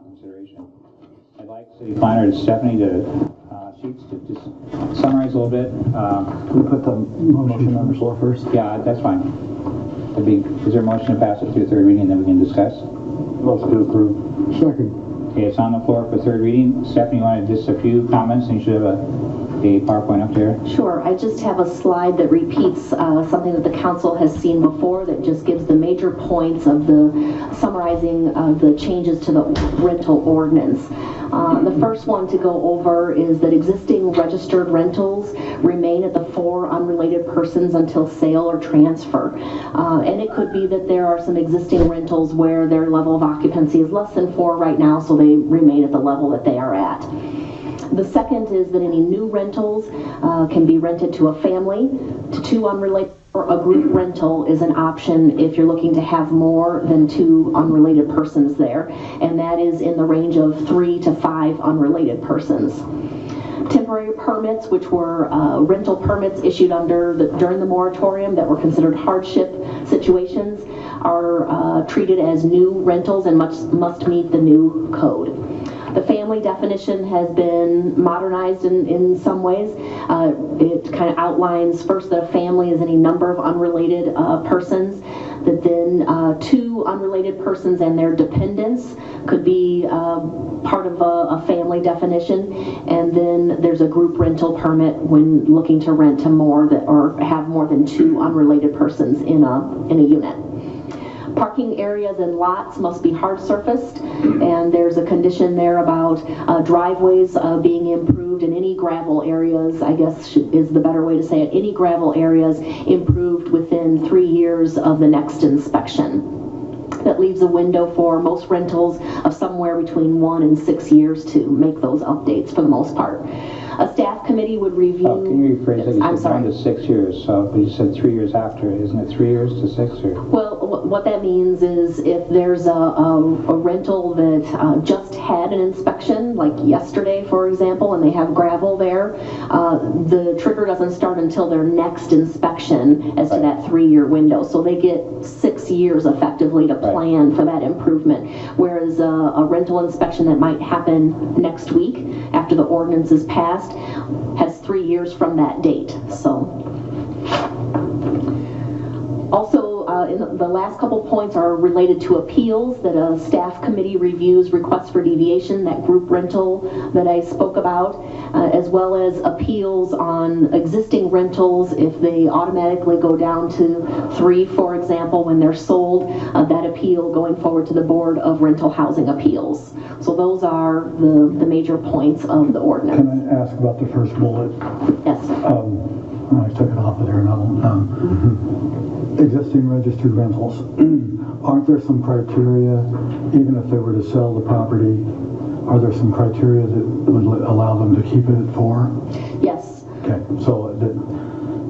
consideration. I'd like City Planner Stephanie to sheets to just summarize a little bit. Can we put the motion on the floor first? Yeah, that's fine. Is there a motion to pass it through third reading and then we can discuss? Motion to approve. Second. Okay, it's on the floor for third reading. Stephanie, you wanted just a few comments, and you should have a PowerPoint up there. Sure. I just have a slide that repeats something that the council has seen before, that just gives the major points of the summarizing of the changes to the rental ordinance. The first one to go over is that existing registered rentals remain at the 4 unrelated persons until sale or transfer. And it could be that there are some existing rentals where their level of occupancy is less than 4 right now, so they remain at the level that they are at. The second is that any new rentals can be rented to a family, to 2 unrelated, or a group rental is an option if you're looking to have more than 2 unrelated persons there, and that is in the range of 3 to 5 unrelated persons. Temporary permits, which were rental permits issued during the moratorium that were considered hardship situations, are treated as new rentals and must meet the new code. The family definition has been modernized in some ways. It kind of outlines first that a family is any number of unrelated persons, that then 2 unrelated persons and their dependents could be part of a family definition, and then there's a group rental permit when looking to rent to more or have more than 2 unrelated persons in a unit. Parking areas and lots must be hard surfaced, and there's a condition there about driveways being improved, and any gravel areas, I guess is the better way to say it, any gravel areas improved within 3 years of the next inspection. That leaves a window for most rentals of somewhere between 1 and 6 years to make those updates for the most part. A staff committee would review... Can you rephrase it? I'm sorry. 1 to 6 years, so you said 3 years after. Isn't it 3 years to 6? Or? Well, what that means is if there's a rental that just had an inspection, like yesterday, for example, and they have gravel there, the trigger doesn't start until their next inspection as to that 3-year window. So they get 6 years effectively to plan for that improvement. Whereas a rental inspection that might happen next week after the ordinance is passed has 3 years from that date. So also in the last couple points are related to appeals, that a staff committee reviews requests for deviation, that group rental that I spoke about, as well as appeals on existing rentals if they automatically go down to 3, for example, when they're sold, that appeal going forward to the Board of Rental Housing Appeals. So those are the major points of the ordinance. Can I ask about the first bullet? Yes. I took it off of there now. Existing registered rentals. Aren't there some criteria, even if they were to sell the property, are there some criteria that would allow them to keep it at 4? Yes. Okay, so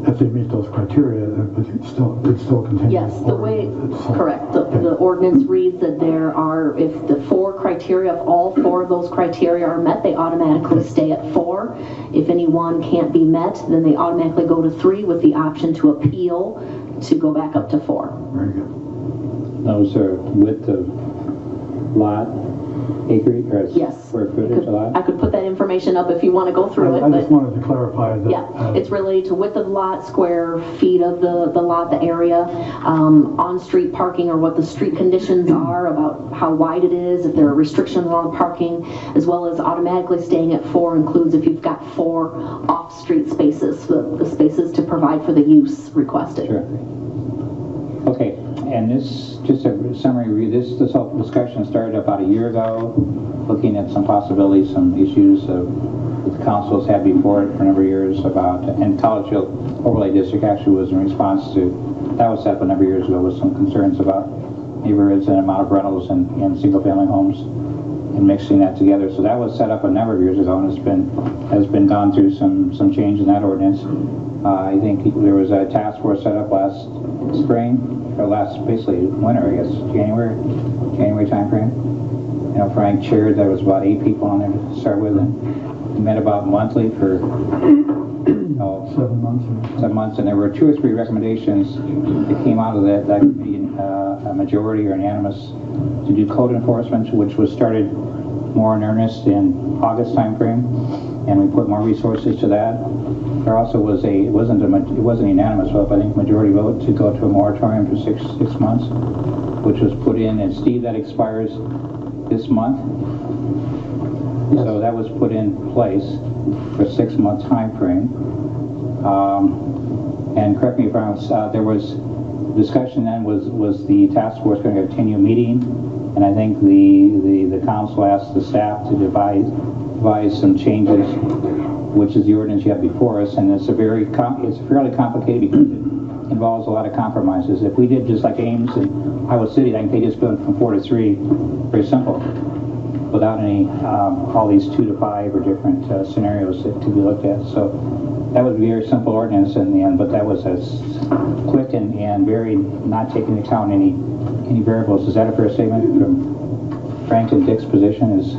if they meet those criteria, it could still continue. Yes, the way, correct. The ordinance reads that there are, if the 4 criteria, if all 4 of those criteria are met, they automatically stay at 4. If any one can't be met, then they automatically go to 3 with the option to appeal to go back up to 4. Very good. Those are width of lot, acreage, or yes. square footage of lot? I could put that information up if you want to go through it. I just wanted to clarify that. Yeah, it's related to width of lot, square feet of the lot, the area, on-street parking, or what the street conditions are, about how wide it is, if there are restrictions on parking, as well as automatically staying at 4 includes if you've got 4 off-street spaces, the spaces to provide for the use requested. Sure. Okay, and this, just a summary review, this whole discussion started about a year ago, looking at some possibilities, some issues that the council has had before it for a number of years about, and Collegeville Overlay District actually was in response to, that was set up a number of years ago with some concerns about neighborhoods and amount of rentals and single-family homes and mixing that together. So that was set up a number of years ago, and has been gone through some change in that ordinance. I think there was a task force set up last spring, or last basically winter, I guess, January time frame. You know, Frank chaired. There was about 8 people on there to start with, and we met about monthly for 7 months. 7 months, and there were 2 or 3 recommendations that came out of that committee a majority or unanimous to do code enforcement, which was started more in earnest in August timeframe, and we put more resources to that. There also was it wasn't a unanimous vote, but I think majority vote to go to a moratorium for six months, which was put in. And Steve, that expires this month. Yes. So that was put in place for a 6-month time frame. And correct me if I'm wrong, there was discussion then was the task force going to have a 10-year meeting, and I think the council asked the staff to devise some changes, which is the ordinance you have before us, and it's fairly complicated because it involves a lot of compromises. If we did just like Ames and Iowa City, I think they just went from 4 to 3, very simple, without any all these 2 to 5 or different scenarios that could be looked at. So that was a very simple ordinance in the end, but that was as quick and very not taking into account any variables. Is that a fair statement from Frank and Dick's position? Is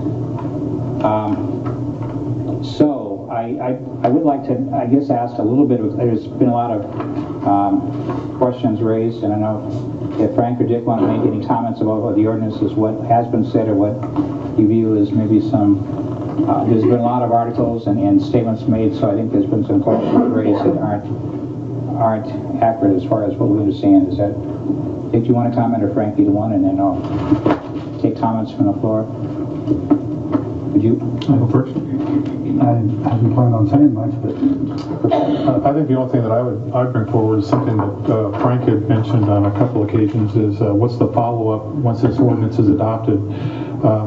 so I would like to, I guess, ask a little bit of, there's been a lot of questions raised, and I know if Frank or Dick want to make any comments about what the ordinance is, what has been said, or what you view as maybe some, there's been a lot of articles and statements made, so I think there's been some questions raised that aren't accurate as far as what we understand. Is that, Dick, do you want to comment, or Frank, either one, and then I'll take comments from the floor? Would you? I'll go first. I hadn't planned on saying much, but I think the only thing that I'd bring forward is something that Frank had mentioned on a couple occasions is what's the follow-up once this ordinance is adopted.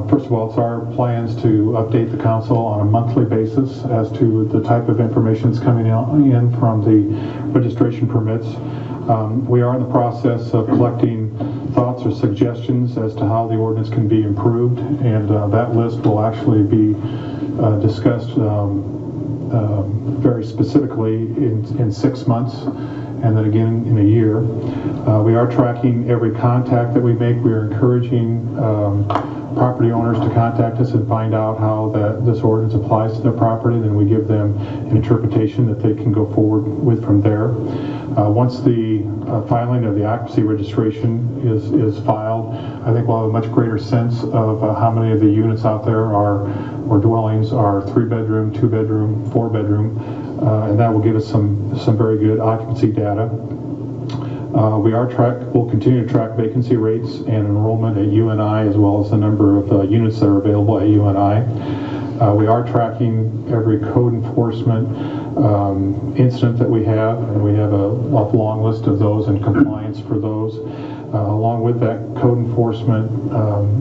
First of all, it's our plans to update the council on a monthly basis as to the type of information that's coming in from the registration permits. We are in the process of collecting thoughts or suggestions as to how the ordinance can be improved, and that list will actually be discussed very specifically in 6 months, and then again in a year. We are tracking every contact that we make. We are encouraging property owners to contact us and find out how this ordinance applies to their property. Then we give them an interpretation that they can go forward with from there. Once the filing of the occupancy registration is filed, I think we'll have a much greater sense of how many of the units out there or dwellings are 3-bedroom, 2-bedroom, 4-bedroom, and that will give us some very good occupancy data. We'll continue to track vacancy rates and enrollment at UNI, as well as the number of units that are available at UNI. We are tracking every code enforcement incident that we have, and we have a long list of those and compliance for those. Along with that code enforcement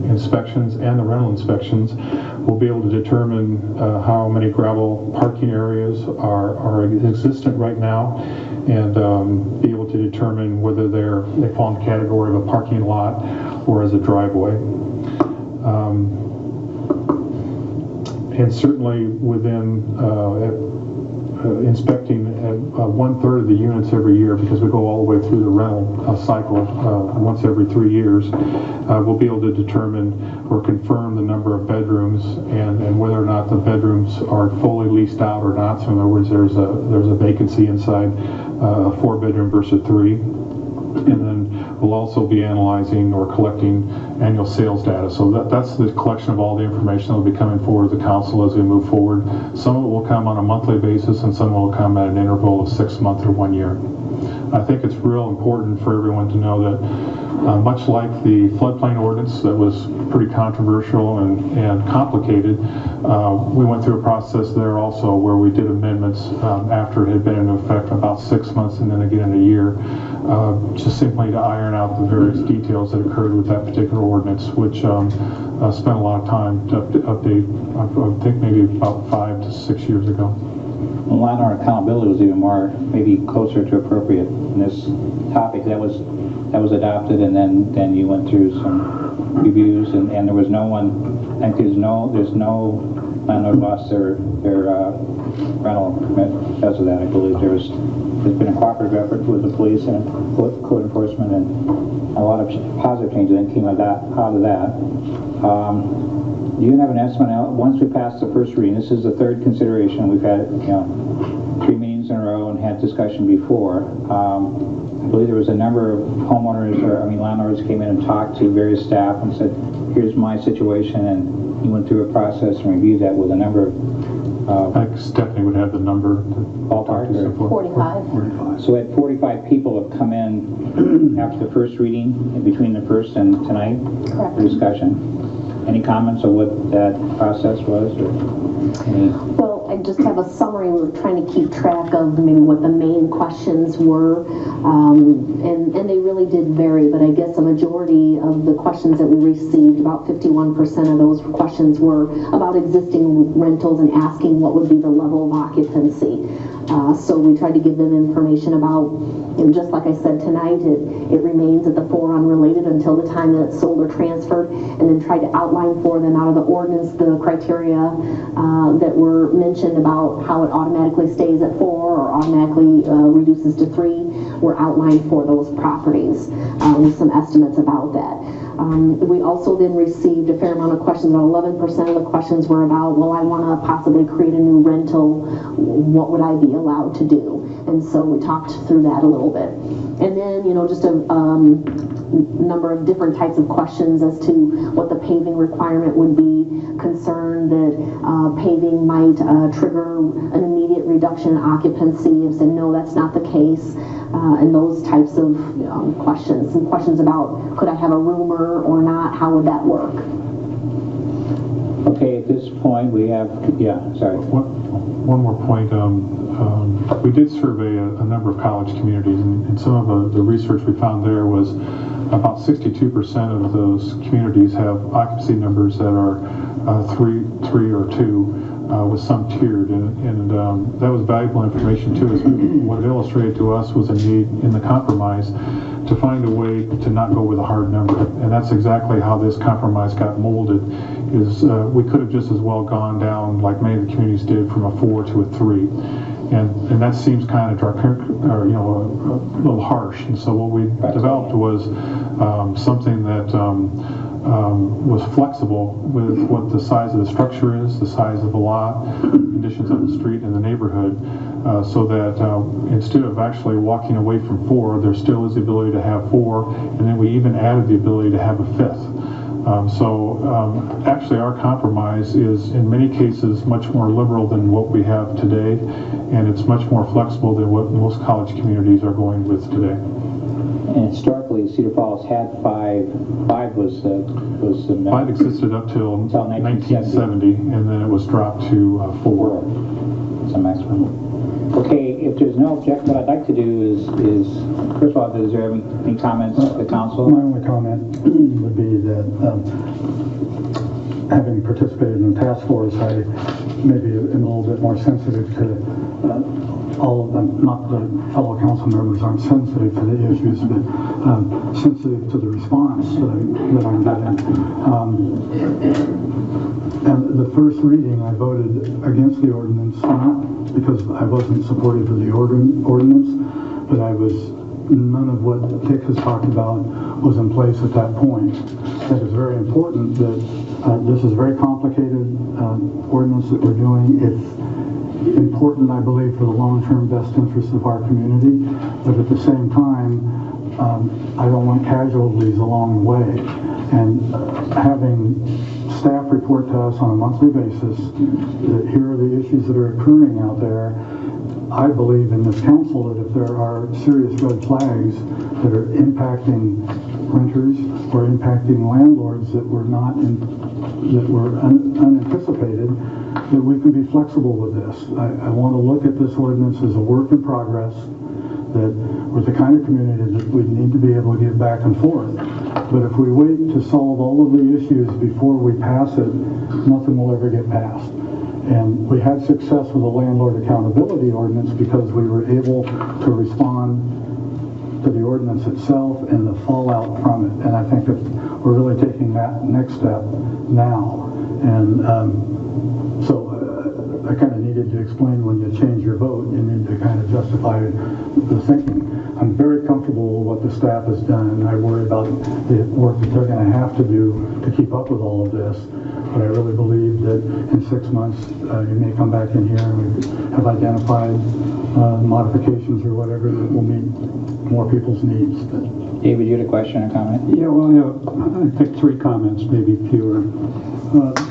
inspections and the rental inspections, we'll be able to determine how many gravel parking areas are existent right now, and be able to determine whether they fall in the category of a parking lot or as a driveway. And certainly within inspecting 1/3 of the units every year, because we go all the way through the rental cycle once every 3 years, we'll be able to determine or confirm the number of bedrooms and whether or not the bedrooms are fully leased out or not. So in other words, there's a vacancy inside a 4-bedroom versus 3. And then we'll also be analyzing or collecting annual sales data. So that's the collection of all the information that will be coming forward to the council as we move forward. Some of it will come on a monthly basis, and some will come at an interval of 6 months or 1 year. I think it's real important for everyone to know that much like the floodplain ordinance that was pretty controversial and complicated, we went through a process there also where we did amendments after it had been in effect about 6 months and then again in a year, just simply to iron out the various details that occurred with that particular ordinance, which spent a lot of time to update, I think maybe about 5 to 6 years ago. A lot of our accountability was even more, maybe closer to appropriate in this topic. That was adopted, and then you went through some reviews, and there was no one. I think there's no landlord lost their rental permit because of that. I believe there's been a cooperative effort with the police and code enforcement, and a lot of positive changes that came out of that. Do you have an estimate once we pass the first reading? This is the third consideration. We've had 3 meetings in a row and had discussion before. believe there was a number of homeowners, or landlords came in and talked to various staff and said, here's my situation, and you went through a process and reviewed that with a number of... I think Stephanie would have the number. Ballpark? 45. So we had 45 people have come in after the first reading, in between the first and tonight, Correct. for discussion. Any comments on what that process was? Or any... Well, I just have a summary. We were trying to keep track of maybe what the main questions were, and they really did vary, but I guess a majority of the questions that we received, about 51% of those questions were about existing rentals and asking what would be the level of occupancy. So we tried to give them information about, just like I said tonight, it remains at the 4 unrelated until the time that it's sold or transferred, and then tried to outline for them out of the ordinance the criteria that were mentioned about how it automatically stays at 4 or automatically reduces to 3 were outlined for those properties with some estimates about that. We also then received a fair amount of questions. About 11% of the questions were about, well, I want to possibly create a new rental. What would I be allowed to do? And so we talked through that a little bit. And then, just a number of different types of questions as to what the paving requirement would be, concerned that paving might trigger an immediate reduction in occupancy. If said, no, that's not the case. And those types of questions. Some questions about, could I have a roomer or not? How would that work? Okay, at this point we have, sorry. One more point. We did survey a number of college communities, and some of the research we found there was about 62% of those communities have occupancy numbers that are 3 or 2. With some tiered, and that was valuable information too. Is what it illustrated to us was a need in the compromise to find a way to not go with a hard number, and that's exactly how this compromise got molded. Is we could have just as well gone down, like many of the communities did, from a 4 to a 3, and that seems kind of draconian, or a little harsh. And so what we developed was something that was flexible with what the size of the structure is, the size of the lot, conditions of the street and the neighborhood, so that instead of actually walking away from 4, there still is the ability to have 4, and then we even added the ability to have a 5th. Actually our compromise is in many cases much more liberal than what we have today, and it's much more flexible than what most college communities are going with today. And historically, Cedar Falls had 5. 5 was the 5 existed up till 1970, and then it was dropped to 4. It's a maximum. Okay, if there's no objection, what I'd like to do is first of all, is there any comments of the council? My only comment would be that having participated in the task force, I maybe am a little bit more sensitive to all of them. Not the fellow council members aren't sensitive to the issues, but sensitive to the response that I'm getting. And the first reading, I voted against the ordinance, not because I wasn't supportive of the ordinance, but none of what Dick has talked about was in place at that point. That is very important that this is a very complicated ordinance that we're doing. It's important, I believe, for the long-term best interests of our community, but at the same time, I don't want casualties along the way. And having staff report to us on a monthly basis that here are the issues that are occurring out there, I believe in this council that if there are serious red flags that are impacting renters or impacting landlords that were unanticipated, that we can be flexible with this. I want to look at this ordinance as a work in progress, that we're the kind of community that we need to be able to give back and forth. But if we wait to solve all of the issues before we pass it, nothing will ever get passed. And we had success with the landlord accountability ordinance because we were able to respond to the ordinance itself and the fallout from it. And I think that we're really taking that next step now. And I kind of needed to explain when you change your vote, you need to kind of justify the thinking. I'm very comfortable with what the staff has done, and I worry about the work that they're going to have to do to keep up with all of this. But I really believe that in 6 months, you may come back in here and we have identified modifications or whatever that will meet more people's needs. But David, you had a question or comment? Yeah, well, I picked 3 comments, maybe fewer.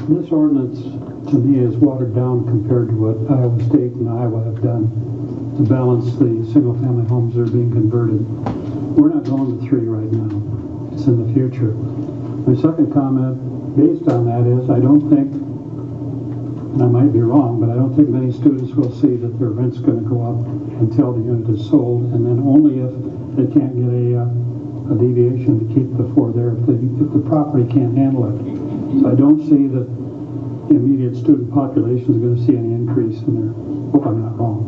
This ordinance, to me, is watered down compared to what Iowa State and Iowa have done to balance the single-family homes that are being converted. We're not going to 3 right now. It's in the future. My second comment, based on that, is I don't think, and I might be wrong, but I don't think many students will see that their rent's going to go up until the unit is sold, and then only if they can't get a deviation to keep the 4 there if the property can't handle it. So I don't see that the immediate student population is going to see any increase in there. Hope I'm not wrong.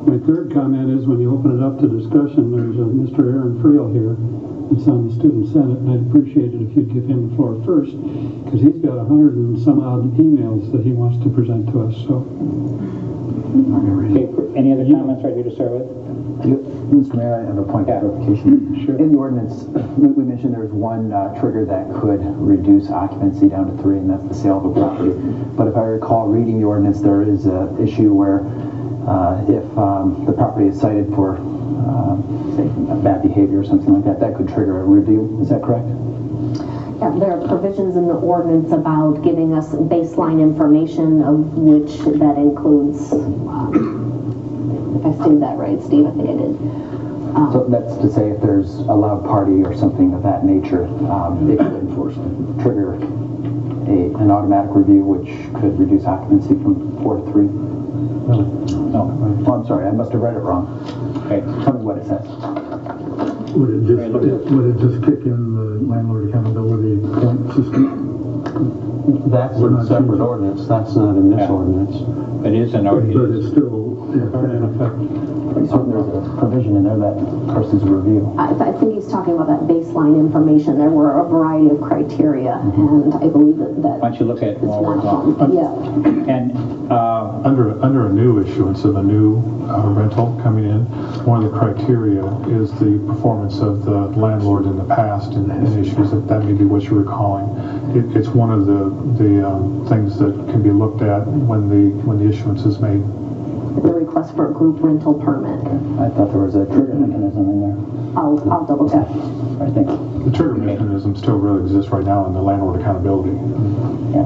My third comment is when you open it up to discussion, there's Mr. Aaron Friel here. It's on the Student Senate, and I'd appreciate it if you'd give him the floor first, because he's got 100 and some odd emails that he wants to present to us. So, Okay, any other comments right here to start with? Mr. Mayor, I have a point of clarification. Sure. In the ordinance, we mentioned there's one trigger that could reduce occupancy down to 3, and that's the sale of a property. But if I recall reading the ordinance, there is an issue where if the property is cited for, say, bad behavior or something like that, that could trigger a review. Is that correct? Yeah, there are provisions in the ordinance about giving us baseline information, of which that includes, if I stated that right, Steve, I think I did. So that's to say if there's a loud party or something of that nature, it could trigger an automatic review, which could reduce occupancy from 4 to 3. No. Oh, I'm sorry, I must have read it wrong. Okay. Tell me what it says. would it just kick in the landlord accountability point system? that's We're a not separate changing. ordinance. That's not in this Yeah. ordinance. It is an But ordinance. it's still In effect. Pretty certain there's a provision in there that forces a review. I think he's talking about that baseline information. There were a variety of criteria, and I believe that Why don't you look at it's while we're not going? yeah. And Under a new issuance of a new rental coming in, one of the criteria is the performance of the landlord in the past and issues that may be what you're recalling. It's one of the things that can be looked at when the issuance is made. The request for a group rental permit. I thought there was a trigger mechanism in there. I'll double check. All right, thanks. The trigger mechanism still really exists right now in the landlord accountability. Yeah.